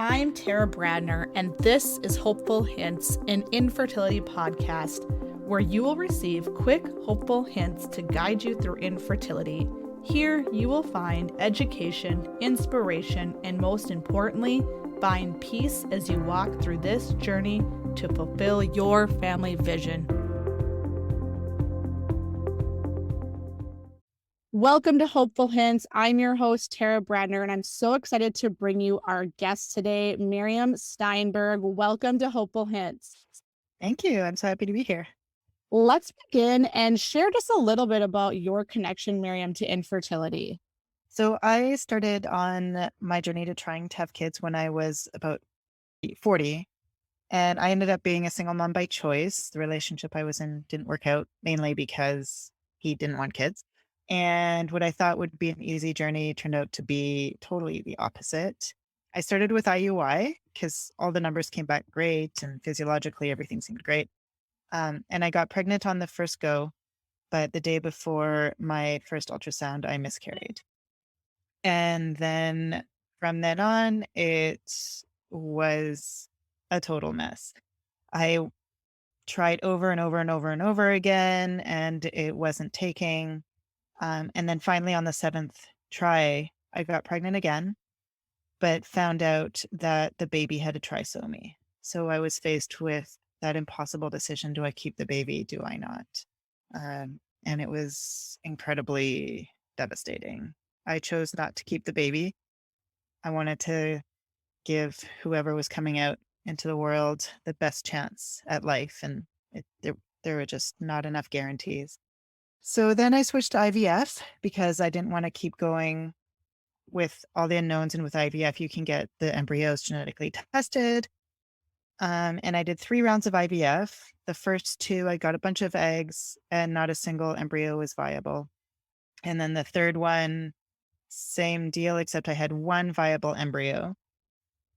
I'm Tara Brandner, and this is Hopeful Hints, an infertility podcast where you will receive quick, hopeful hints to guide you through infertility. Here, you will find education, inspiration, and most importantly, find peace as you walk through this journey to fulfill your family vision. Welcome to Hopeful Hints. I'm your host, Tara Brandner, and I'm so excited to bring you our guest today, Myriam Steinberg. Welcome to Hopeful Hints. Thank you. I'm so happy to be here. Let's begin and share just a little bit about your connection, Myriam, to infertility. So I started on my journey to trying to have kids when I was about 40, and I ended up being a single mom by choice. The relationship I was in didn't work out, mainly because he didn't want kids. And what I thought would be an easy journey turned out to be totally the opposite. I started with IUI because all the numbers came back great and physiologically everything seemed great. And I got pregnant on the first go, but the day before my first ultrasound, I miscarried. And then from then on, it was a total mess. I tried over and over and over and over again, and it wasn't taking. And then finally on the 7th try, I got pregnant again, but found out that the baby had a trisomy. So I was faced with that impossible decision. Do I keep the baby? Do I not? And it was incredibly devastating. I chose not to keep the baby. I wanted to give whoever was coming out into the world the best chance at life. And there were just not enough guarantees. So then I switched to IVF because I didn't want to keep going with all the unknowns. And with IVF, you can get the embryos genetically tested. And I did 3 rounds of IVF. The first 2, I got a bunch of eggs and not a single embryo was viable. And then the third one, same deal, except I had 1 viable embryo.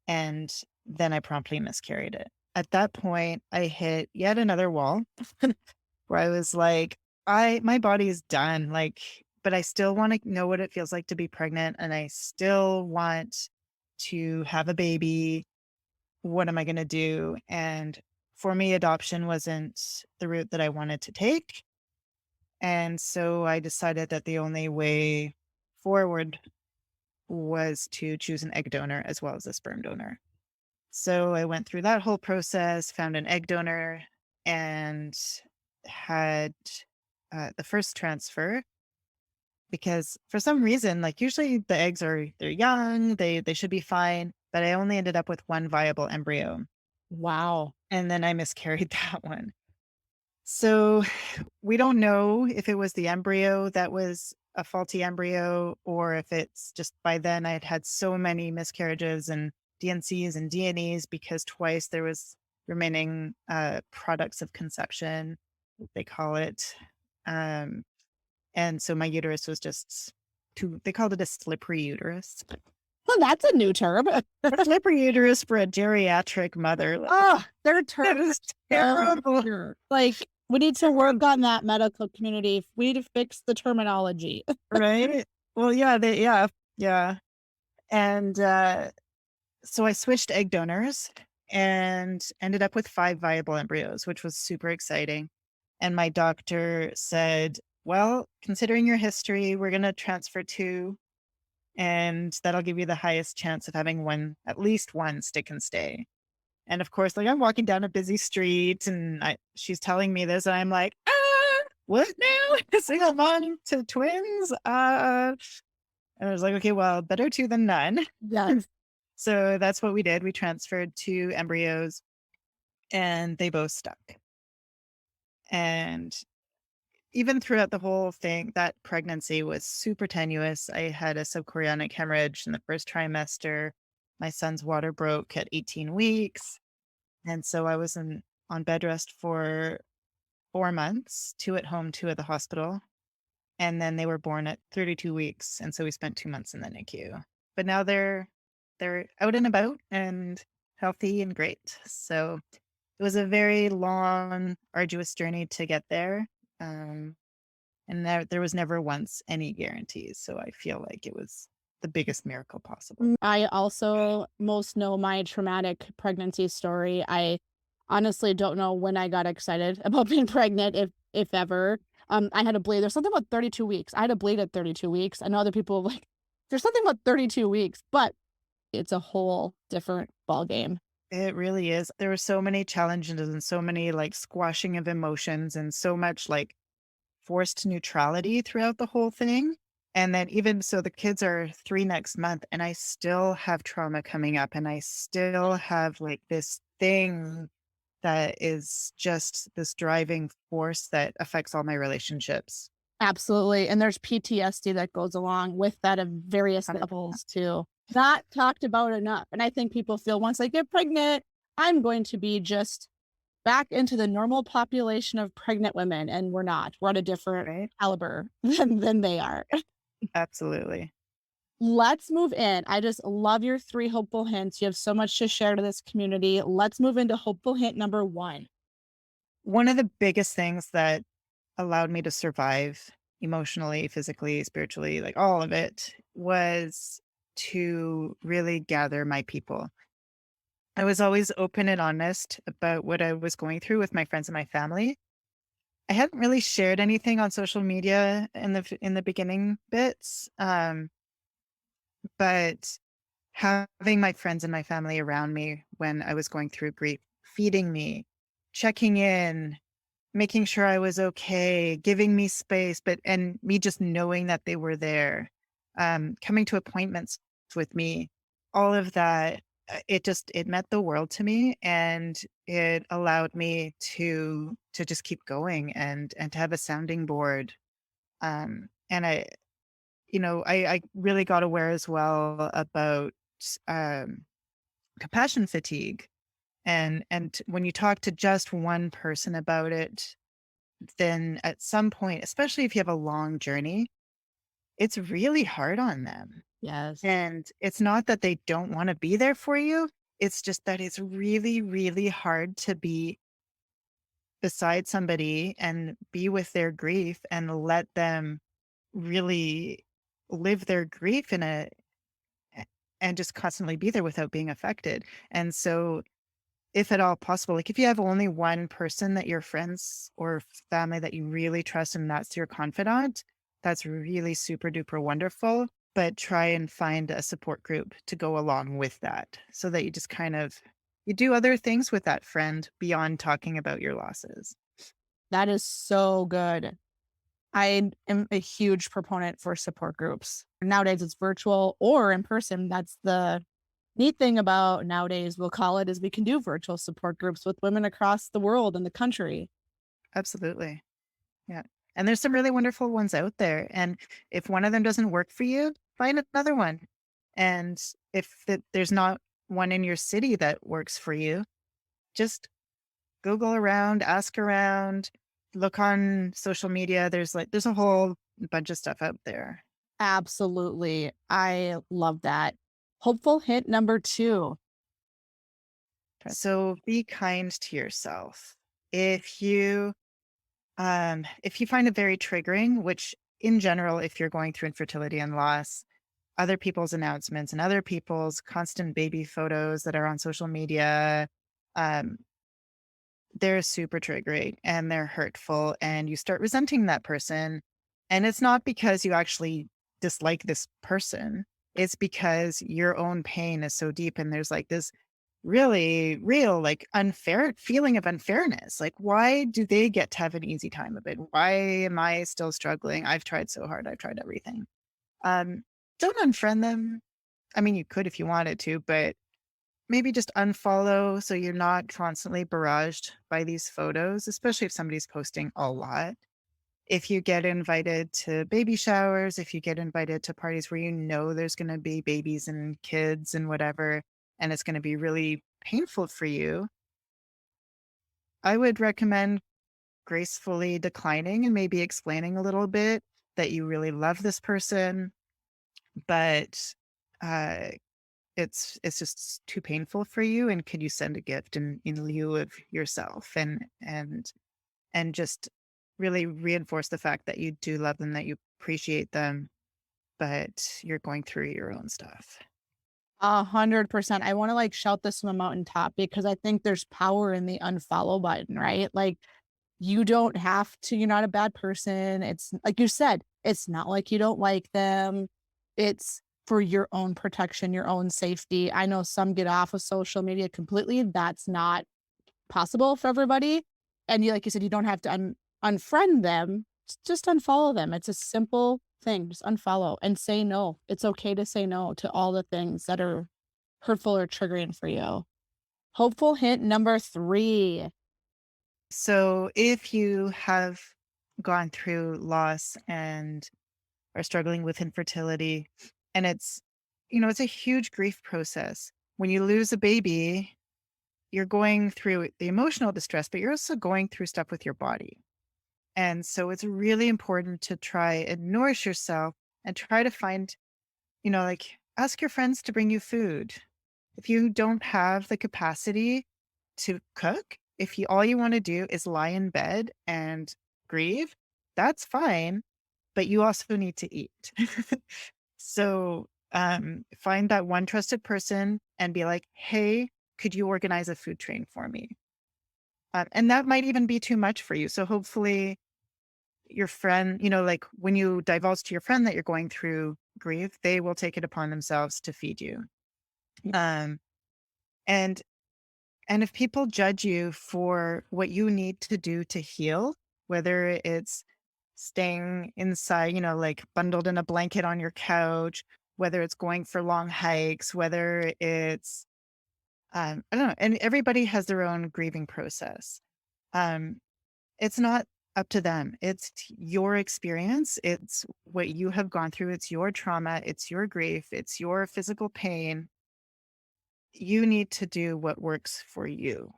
And then I promptly miscarried it. At that point, I hit yet another wall where I was like, my body is done. But I still want to know what it feels like to be pregnant. And I still want to have a baby. What am I going to do? And for me, adoption wasn't the route that I wanted to take. And so I decided that the only way forward was to choose an egg donor as well as a sperm donor. So I went through that whole process, found an egg donor, and had the first transfer. Because for some reason, usually the eggs they're young, they should be fine, but I only ended up with 1 viable embryo. Wow. And then I miscarried that one. So we don't know if it was the embryo that was a faulty embryo, or if it's just by then I had had so many miscarriages and DNCs and DNEs because twice there was remaining products of conception, they call it. And so my uterus was just they called it a slippery uterus. Well, that's a new term. A slippery uterus for a geriatric mother. Oh, their term is terrible. We need to work on that medical community. We need to fix the terminology. Right? Well, yeah. And so I switched egg donors and ended up with 5 viable embryos, which was super exciting. And my doctor said, well, considering your history, we're going to transfer 2, and that'll give you the highest chance of having at least one stick and stay. And of course, I'm walking down a busy street and she's telling me this and I'm like, what now? Single mom to twins? And I was like, okay, well, better 2 than none. Yes. So that's what we did. We transferred 2 embryos and they both stuck. And even throughout the whole thing, that pregnancy was super tenuous. I had a subchorionic hemorrhage in the first trimester. My son's water broke at 18 weeks. And so I was on bed rest for 4 months, 2 at home, 2 at the hospital. And then they were born at 32 weeks. And so we spent 2 months in the NICU. But now they're out and about and healthy and great. So it was a very long, arduous journey to get there. And there was never once any guarantees. So I feel like it was the biggest miracle possible. I also most know my traumatic pregnancy story. I honestly don't know when I got excited about being pregnant, if ever. I had a bleed. There's something about 32 weeks. I had a bleed at 32 weeks. I know other people like, there's something about 32 weeks, but it's a whole different ballgame. It really is. There were so many challenges and so many like squashing of emotions and so much like forced neutrality throughout the whole thing. And then even so, the kids are 3 next month, and I still have trauma coming up, and I still have like this thing that is just this driving force that affects all my relationships. Absolutely. And there's PTSD that goes along with that of various levels too. Not talked about enough. And I think people feel once I get pregnant, I'm going to be just back into the normal population of pregnant women. And we're not. We're at a different Right? caliber than they are. Absolutely. Let's move in. I just love your 3 hopeful hints. You have so much to share to this community. Let's move into hopeful hint number 1. One of the biggest things that allowed me to survive emotionally, physically, spiritually, like all of it, was to really gather my people. I was always open and honest about what I was going through with my friends and my family. I hadn't really shared anything on social media in the beginning bits, but having my friends and my family around me when I was going through grief, feeding me, checking in, making sure I was okay, giving me space, and me just knowing that they were there, coming to appointments with me, all of that, it meant the world to me, and it allowed me to just keep going and to have a sounding board. And I really got aware as well about um, compassion fatigue, and when you talk to just one person about it, then at some point, especially if you have a long journey, it's really hard on them. Yes. And it's not that they don't want to be there for you. It's just that it's really, really hard to be beside somebody and be with their grief and let them really live their grief and just constantly be there without being affected. And so if at all possible, like if you have only one person that your friends or family that you really trust and that's your confidant, that's really super duper wonderful. But try and find a support group to go along with that so that you just kind of you do other things with that friend beyond talking about your losses. That is so good. I am a huge proponent for support groups. Nowadays, it's virtual or in person. That's the neat thing about nowadays, we'll call it, is we can do virtual support groups with women across the world and the country. Absolutely. Yeah. And there's some really wonderful ones out there. And if one of them doesn't work for you, find another one. And if there's not one in your city that works for you, just Google around, ask around, look on social media. There's a whole bunch of stuff out there. Absolutely. I love that. Hopeful hint number 2. So be kind to yourself. If you if you find it very triggering, which in general, if you're going through infertility and loss, other people's announcements and other people's constant baby photos that are on social media, um, they're super triggering and they're hurtful, and you start resenting that person. And it's not because you actually dislike this person, it's because your own pain is so deep, and there's like this really real, like unfair feeling of unfairness. Like, why do they get to have an easy time of it? Why am I still struggling? I've tried so hard, I've tried everything. Um, don't unfriend them. I mean, you could if you wanted to, but maybe just unfollow so you're not constantly barraged by these photos, especially if somebody's posting a lot. If you get invited to baby showers, if you get invited to parties where you know there's going to be babies and kids and whatever, and it's going to be really painful for you, I would recommend gracefully declining and maybe explaining a little bit that you really love this person, but uh, it's just too painful for you, and could you send a gift in lieu of yourself, and just really reinforce the fact that you do love them, that you appreciate them, but you're going through your own stuff. 100%. I want to like shout this from a mountaintop because I think there's power in the unfollow button, right? Like you don't have to, you're not a bad person. It's like you said, it's not like you don't like them. It's for your own protection, your own safety. I know some get off of social media completely. That's not possible for everybody. And you, like you said, you don't have to unfriend them. Just unfollow them. It's a simple thing. Just unfollow and say no. It's okay to say no to all the things that are hurtful or triggering for you. Hopeful hint number 3. So if you have gone through loss and are struggling with infertility, and it's a huge grief process. When you lose a baby, you're going through the emotional distress, but you're also going through stuff with your body. And so it's really important to try and nourish yourself and try to find, like ask your friends to bring you food. If you don't have the capacity to cook, if you all you want to do is lie in bed and grieve, that's fine, but you also need to eat. So find that one trusted person and be like, hey, could you organize a food train for me? And that might even be too much for you. So hopefully your friend, like when you divulge to your friend that you're going through grief, they will take it upon themselves to feed you. Um, and and if people judge you for what you need to do to heal, whether it's staying inside, like bundled in a blanket on your couch, whether it's going for long hikes, whether it's I don't know, and everybody has their own grieving process. Um, it's not up to them. It's your experience. It's what you have gone through. It's your trauma. It's your grief. It's your physical pain. You need to do what works for you.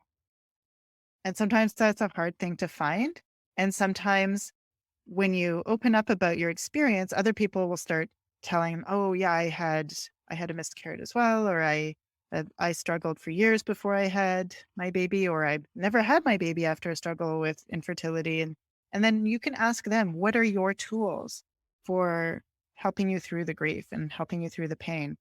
And sometimes that's a hard thing to find. And sometimes when you open up about your experience, other people will start telling, "Oh yeah, I had a miscarriage as well," or I struggled for years before I had my baby, or I never had my baby after a struggle with infertility." And then you can ask them, "What are your tools for helping you through the grief and helping you through the pain?"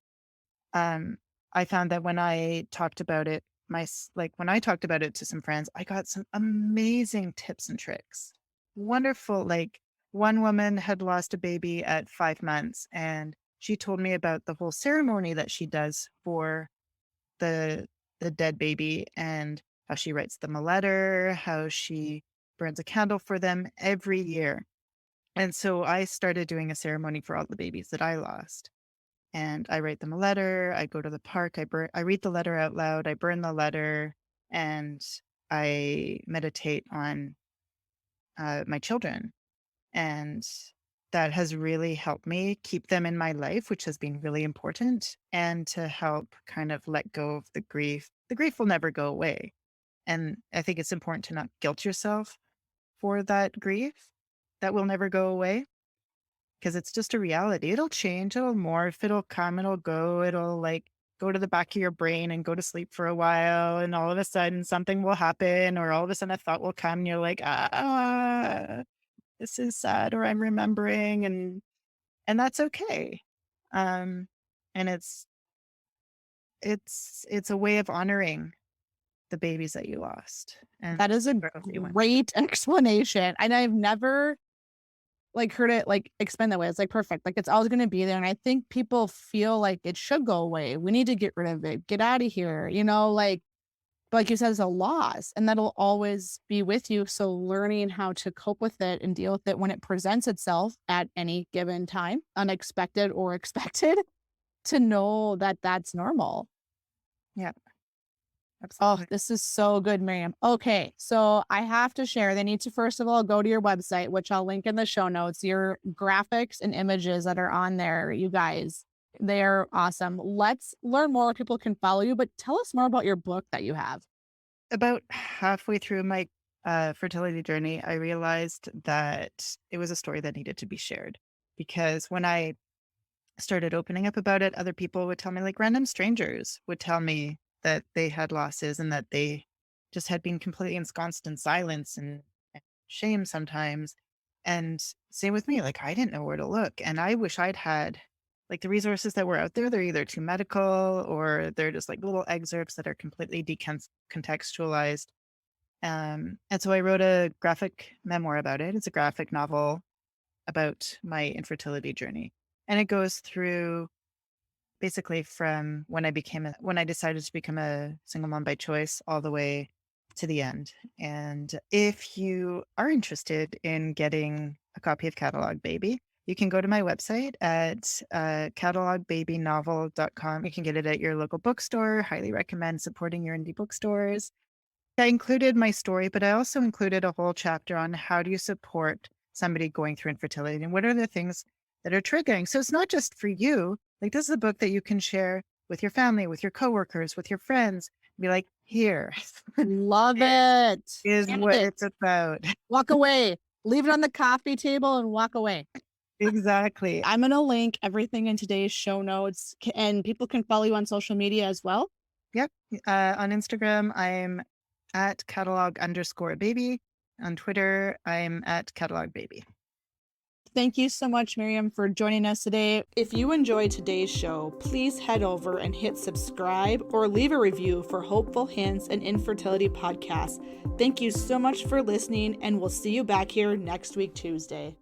Um, I found that when I talked about it, when I talked about it to some friends, I got some amazing tips and tricks. Wonderful. Like one woman had lost a baby at 5 months, and she told me about the whole ceremony that she does for the the dead baby, and how she writes them a letter, how she burns a candle for them every year. And so I started doing a ceremony for all the babies that I lost. And I write them a letter. I go to the park. I read the letter out loud. I burn the letter, and I meditate on my children. And that has really helped me keep them in my life, which has been really important, and to help kind of let go of the grief. The grief will never go away. And I think it's important to not guilt yourself for that grief that will never go away, because it's just a reality. It'll change, it'll morph, it'll come, it'll go, it'll like go to the back of your brain and go to sleep for a while. And all of a sudden something will happen, or all of a sudden a thought will come and you're like, this is sad, or I'm remembering, and that's okay. Um, and it's a way of honoring the babies that you lost and That is a growth you went through. great explanation. And I've never like heard it like explained that way. It's like perfect. Like it's always going to be there. And I think people feel like it should go away. We need to get rid of it. Get out of here. Like you said, it's a loss and that'll always be with you. So learning how to cope with it and deal with it when it presents itself at any given time, unexpected or expected, to know that that's normal. Yeah, Oh, absolutely. this is so good, Myriam. Okay, so I have to share. They need to first of all go to your website, which I'll link in the show notes. Your graphics and images that are on there, you guys, they're awesome. Let's learn more. People can follow you, but tell us more about your book that you have. About halfway through my fertility journey, I realized that it was a story that needed to be shared, because when I started opening up about it, other people would tell me, like random strangers would tell me that they had losses and that they just had been completely ensconced in silence and shame sometimes. And same with me, like I didn't know where to look. And I wish I'd had like the resources that were out there, they're either too medical or they're just like little excerpts that are completely decontextualized. And so I wrote a graphic memoir about it. It's a graphic novel about my infertility journey. And it goes through basically from when I decided to become a single mom by choice all the way to the end. And if you are interested in getting a copy of Catalog Baby, you can go to my website at catalogbabynovel.com. You can get it at your local bookstore. Highly recommend supporting your indie bookstores. I included my story, but I also included a whole chapter on how do you support somebody going through infertility and what are the things that are triggering. So it's not just for you. Like this is a book that you can share with your family, with your coworkers, with your friends. Be like, here Love it. is Love what it. it's about. Walk away. Leave it on the coffee table and walk away. Exactly. I'm going to link everything in today's show notes, and people can follow you on social media as well. Yep. On Instagram, I'm at catalog_baby. On Twitter, I'm at catalog baby. Thank you so much, Myriam, for joining us today. If you enjoyed today's show, please head over and hit subscribe or leave a review for Hopeful Hints and Infertility Podcast. Thank you so much for listening, and we'll see you back here next week, Tuesday.